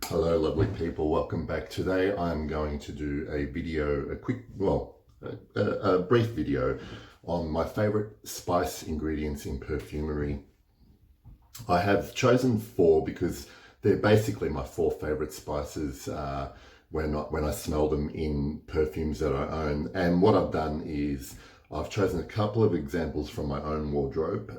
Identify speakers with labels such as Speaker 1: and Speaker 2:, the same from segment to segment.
Speaker 1: Hello lovely people, welcome back. Today I'm going to do a video, a brief video on my favorite spice ingredients in perfumery. I have chosen 4 because they're basically my 4 favorite spices when I smell them in perfumes that I own. And what I've done is I've chosen a couple of examples from my own wardrobe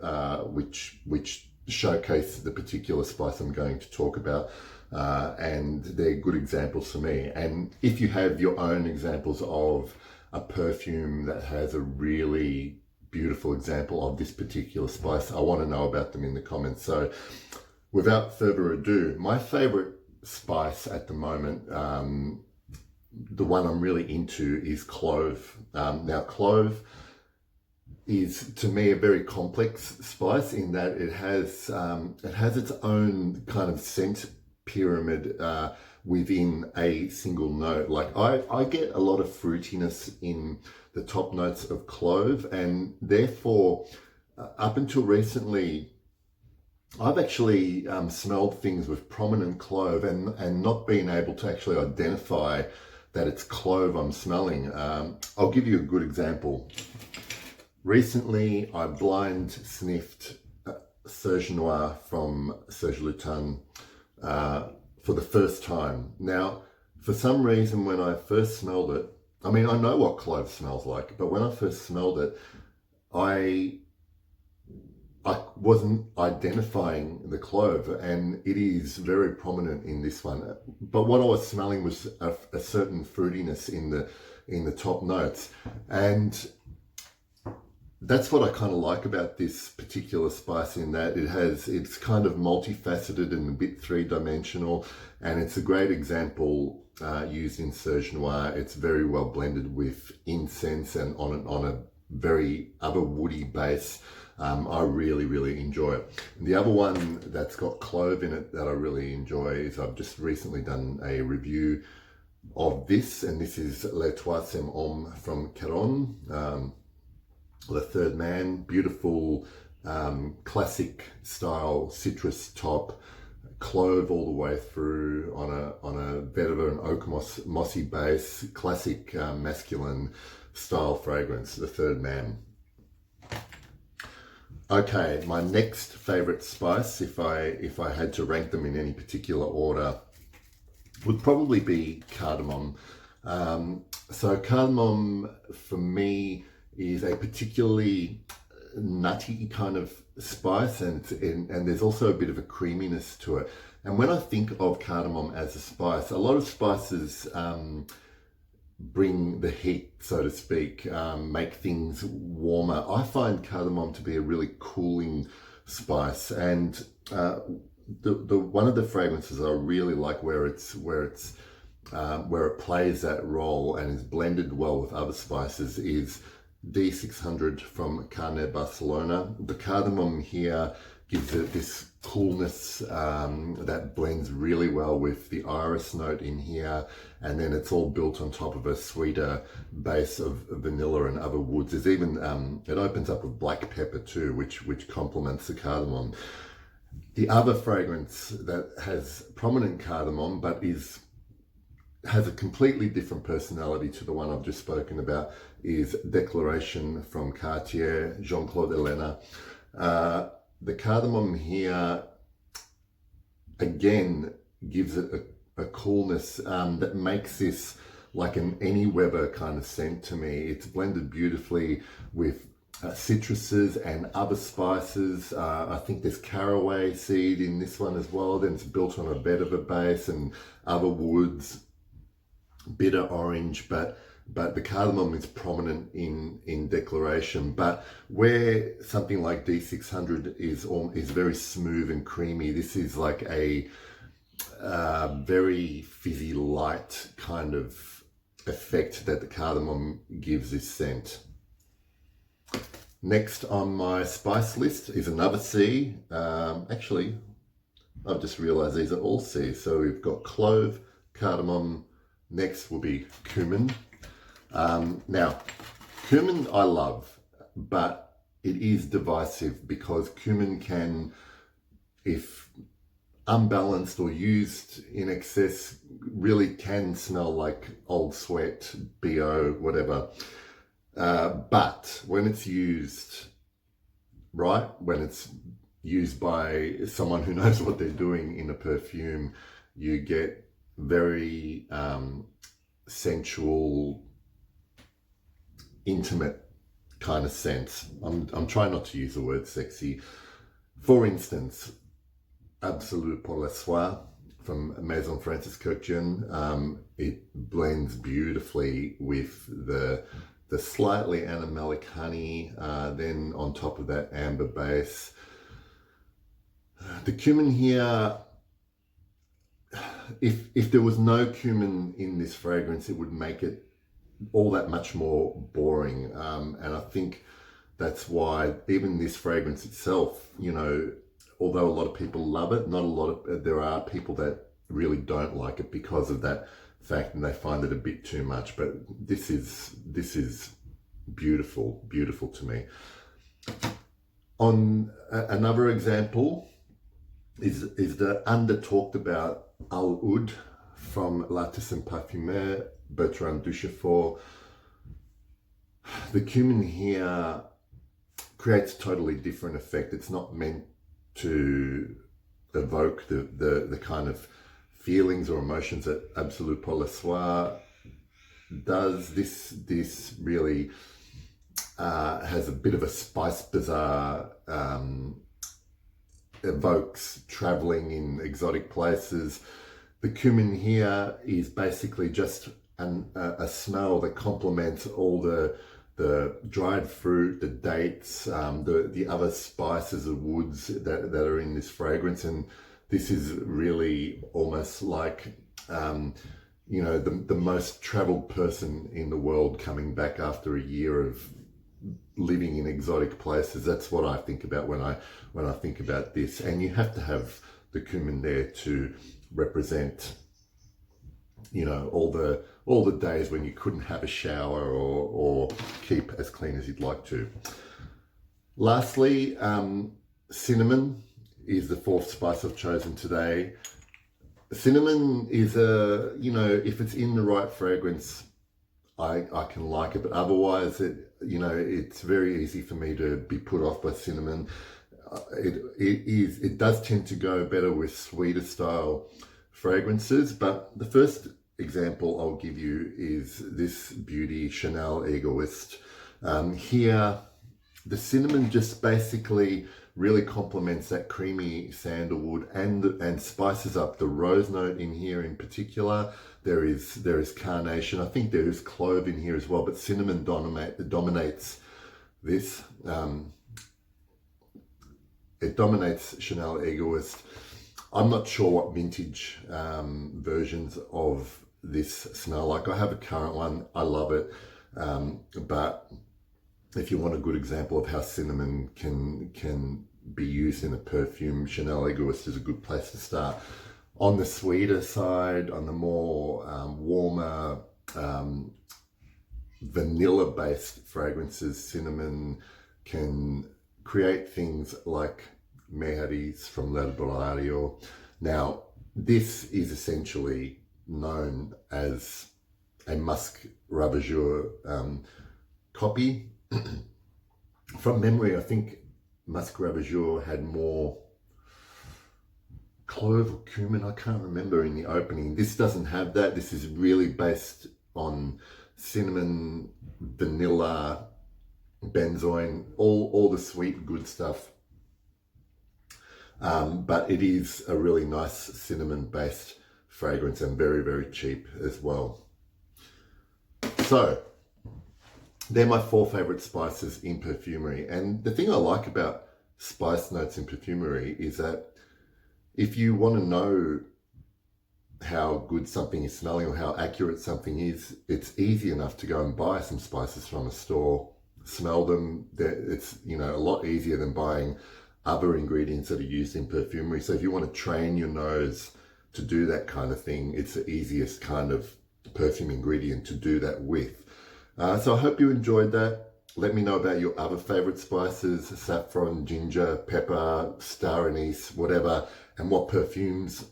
Speaker 1: which showcase the particular spice I'm going to talk about. And they're good examples for me. And if you have your own examples of a perfume that has a really beautiful example of this particular spice, I want to know about them in the comments. So without further ado, my favorite spice at the moment, the one I'm really into, is clove. Now clove is to me a very complex spice in that it has its own kind of scent pyramid within a single note. Like I get a lot of fruitiness in the top notes of clove, and therefore up until recently I've actually smelled things with prominent clove and not been able to actually identify that it's clove I'm smelling. I'll give you a good example. Recently I blind sniffed Serge Noir from Serge Lutin for the first time. Now, for some reason, when I first smelled it, I mean, I know what clove smells like, but when I first smelled it, I wasn't identifying the clove, and it is very prominent in this one. But what I was smelling was a certain fruitiness in the top notes, and that's what I kind of like about this particular spice, in that it's kind of multifaceted and a bit three-dimensional, and it's a great example used in Serge Noir. It's very well blended with incense and on a very other woody base. I really enjoy it. The other one that's got clove in it that I really enjoy is, I've just recently done a review of this, and this is Le Troisième Homme from Cardamom. The Third Man, beautiful classic style citrus top, clove all the way through on a vetiver and oak mossy base, classic masculine style fragrance, The Third Man. Okay, my next favorite spice, if I had to rank them in any particular order, would probably be cardamom. So cardamom for me is a particularly nutty kind of spice, and there's also a bit of a creaminess to it. And when I think of cardamom as a spice, a lot of spices bring the heat, so to speak, make things warmer. I find cardamom to be a really cooling spice, and the one of the fragrances I really like where it plays that role and is blended well with other spices is D600 from Carnet Barcelona. The cardamom here gives it this coolness that blends really well with the iris note in here, and then it's all built on top of a sweeter base of vanilla and other woods. There's even it opens up with black pepper too, which complements the cardamom. The other fragrance that has prominent cardamom but has a completely different personality to the one I've just spoken about is Declaration from Cartier, Jean-Claude Helena. The cardamom here again gives it a coolness that makes this like an Any Weber kind of scent to me. It's blended beautifully with citruses and other spices. I think there's caraway seed in this one as well. Then it's built on a vetiver base and other woods, bitter orange, but the cardamom is prominent in Declaration. But where something like D600 is very smooth and creamy, this is like a very fizzy light kind of effect that the cardamom gives this scent. Next on my spice list is another C. Actually, I've just realized these are all C's. So we've got clove, cardamom. Next will be cumin. Now, cumin I love, but it is divisive because cumin can, if unbalanced or used in excess really can smell like old sweat, BO, whatever. But when it's used right, when it's used by someone who knows what they're doing in a perfume, you get very sensual, intimate kind of sense. I'm trying not to use the word sexy. For instance, Absolute pour la soie from Maison Francis Kurkdjian. It blends beautifully with the slightly animalic honey, then on top of that amber base. The cumin here, if there was no cumin in this fragrance, it would make it all that much more boring. And I think that's why even this fragrance itself, you know, although a lot of people love it, there are people that really don't like it because of that fact, and they find it a bit too much. But this is beautiful, beautiful to me. On another example is the under talked about Al Oud from L'Artisan Parfumeur, Bertrand Duchefort. The cumin here creates a totally different effect. It's not meant to evoke the kind of feelings or emotions that Absolute pour la soie does. This really has a bit of a spice bazaar, evokes traveling in exotic places. The cumin here is basically just a smell that complements all the dried fruit, the dates, the other spices of woods that are in this fragrance. And this is really almost like, you know, the most traveled person in the world coming back after a year of living in exotic places. That's what I think about when I think about this. And you have to have the cumin there to represent, you know, all the days when you couldn't have a shower or keep as clean as you'd like to. Lastly, cinnamon is the fourth spice I've chosen today. Cinnamon is you know, if it's in the right fragrance, I can like it, but otherwise it's very easy for me to be put off by cinnamon. It does tend to go better with sweeter style fragrances, but the first example I'll give you is this beauty, Chanel Egoist. Here, the cinnamon just basically really complements that creamy sandalwood and spices up the rose note in here in particular. There is carnation. I think there is clove in here as well, but cinnamon dominates this. It dominates Chanel Egoist. I'm not sure what vintage versions of this smell like. I have a current one. I love it. But if you want a good example of how cinnamon can be used in a perfume, Chanel Egoist is a good place to start. On the sweeter side, on the more warmer, vanilla-based fragrances, cinnamon can create things like Meharis from L'Herbolario. Now, this is essentially known as a Musc Ravageur copy. From memory, I think Musc Ravageur had more clove or cumin, I can't remember, in the opening. This doesn't have that. This is really based on cinnamon, vanilla, benzoin, all the sweet good stuff. But it is a really nice cinnamon based fragrance and very, very cheap as well. So they're my 4 favorite spices in perfumery. And the thing I like about spice notes in perfumery is that if you want to know how good something is smelling or how accurate something is, it's easy enough to go and buy some spices from a store, smell them. It's, you know, a lot easier than buying other ingredients that are used in perfumery. So if you want to train your nose to do that kind of thing, it's the easiest kind of perfume ingredient to do that with. So I hope you enjoyed that. Let me know about your other favorite spices, saffron, ginger, pepper, star anise, whatever. and what perfumes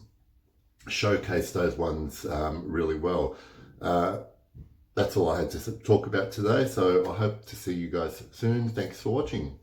Speaker 1: showcase those ones really well. That's all I had to talk about today, so I hope to see you guys soon. Thanks for watching.